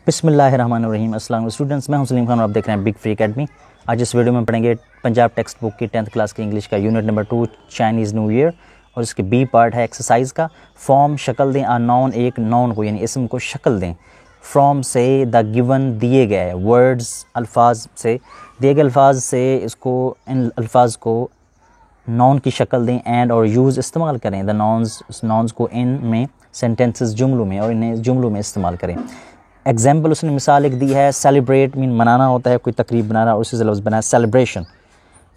बिस्मिल्लाहिर्रहमानिर्रहीम। अस्सलाम स्टूडेंट्स, मैं हूं सलीम खान और आप देख रहे हैं बिग फ्री एकेडमी। आज इस वीडियो में पढ़ेंगे पंजाब टेक्स्ट बुक की 10th क्लास की इंग्लिश का unit number 2 Chinese new year, और इसके बी पार्ट है एक्सरसाइज का। फॉर्म शक्ल दें, आ नॉन एक नॉन को यानी इसम को शक्ल दें। फ्रॉम से द गिवन दिए गए वर्ड्स अल्फाज से, दिए गए अल्फाज से इसको इन अल्फाज को नॉन की शक्ल दें। एंड और यूज़ इस्तेमाल करें द नॉन्स को इन में सेंटेंसेस जुमलों में, और इन्हें जुमलों में इस्तेमाल करें। एग्जाम्पल उसने मिसाल एक दी है, सेलिब्रेट मीन मनाना होता है, कोई तकरीब बनाना, और उसी से लफ्ज़ बना है सेलिब्रेशन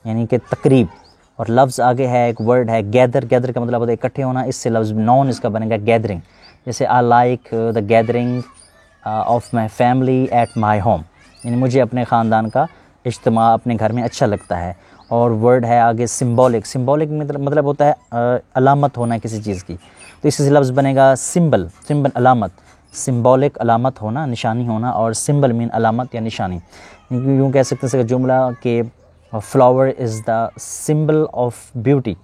यानी कि तकरीब। और लफ्ज़ आगे है, एक वर्ड है गैदर। गैदर का मतलब होता है इकट्ठे होना, इससे लफ्ज़ नॉन इसका बनेगा गैदरिंग। जैसे I like the gathering of my family at my home, यानी मुझे अपने ख़ानदान का इज्तिमा अपने घर में अच्छा लगता है। और वर्ड है आगे सिम्बॉलिक। सिम्बॉलिक मतलब होता है अलामत होना किसी चीज़ की, तो इससे लफ्ज़ बनेगा सिंबल। सिंबल अलामत, सिम्बॉलिक अलामत होना, निशानी होना, और सिंबल मीन अलामत या निशानी। यूँ कह सकते हैं जुमला के flower is the symbol of beauty,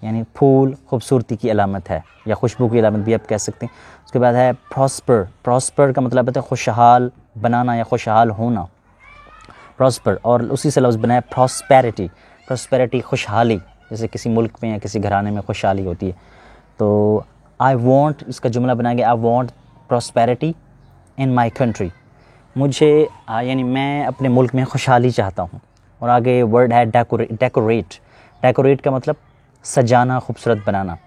यानी फूल खूबसूरती की अलामत है या खुशबू की अलामत भी आप कह सकते हैं। उसके बाद है प्रॉस्पर। प्रॉस्पर का मतलब है खुशहाल बनाना या खुशहाल होना, प्रॉस्पर। और उसी से लफ्ज़ बनाया प्रॉस्पेरिटी। प्रॉस्पेरिटी खुशहाली, जैसे किसी मुल्क में या किसी घराने में खुशहाली होती है। तो आई वॉन्ट, इसका जुमला बनाएंगे I want prosperity in my country, मुझे यानी मैं अपने मुल्क में खुशहाली चाहता हूँ। और आगे वर्ड है डेकोरेट। डेकोरेट का मतलब सजाना, खूबसूरत बनाना।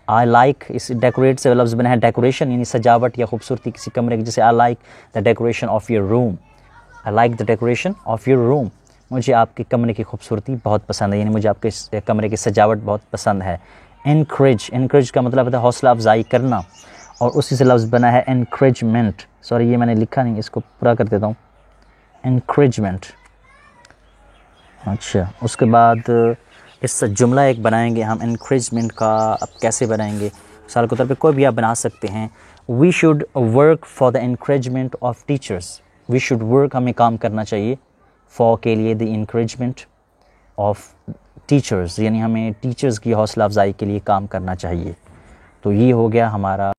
आई लाइक, इस डेकोरेट से लफ्ज़ बना है डेकोरेशन यानी सजावट या खूबसूरती किसी कमरे की। जैसे I like the decoration of your room, I like the decoration of your room, मुझे आपके कमरे की खूबसूरती बहुत पसंद है, यानी मुझे आपके कमरे की सजावट बहुत पसंद है। इनक्रेज, इनक्रेज का मतलब है हौसला अफजाई करना, और उसी से लफ्ज़ बना है इनक्रेजमेंट। सॉरी ये मैंने लिखा नहीं, इसको पूरा कर देता हूँ, इनक्रेजमेंट। अच्छा, उसके बाद इस जुमला एक बनाएंगे हम इनक्रेजमेंट का। अब कैसे बनाएंगे, मिसाल के तौर पे कोई भी आप बना सकते हैं। We should work for the increasement of teachers. We should work, हमें काम करना चाहिए, फॉर के लिए, द इनक्रेजमेंट ऑफ टीचर्स यानी हमें टीचर्स की हौसला अफजाई के लिए काम करना चाहिए। तो ये हो गया हमारा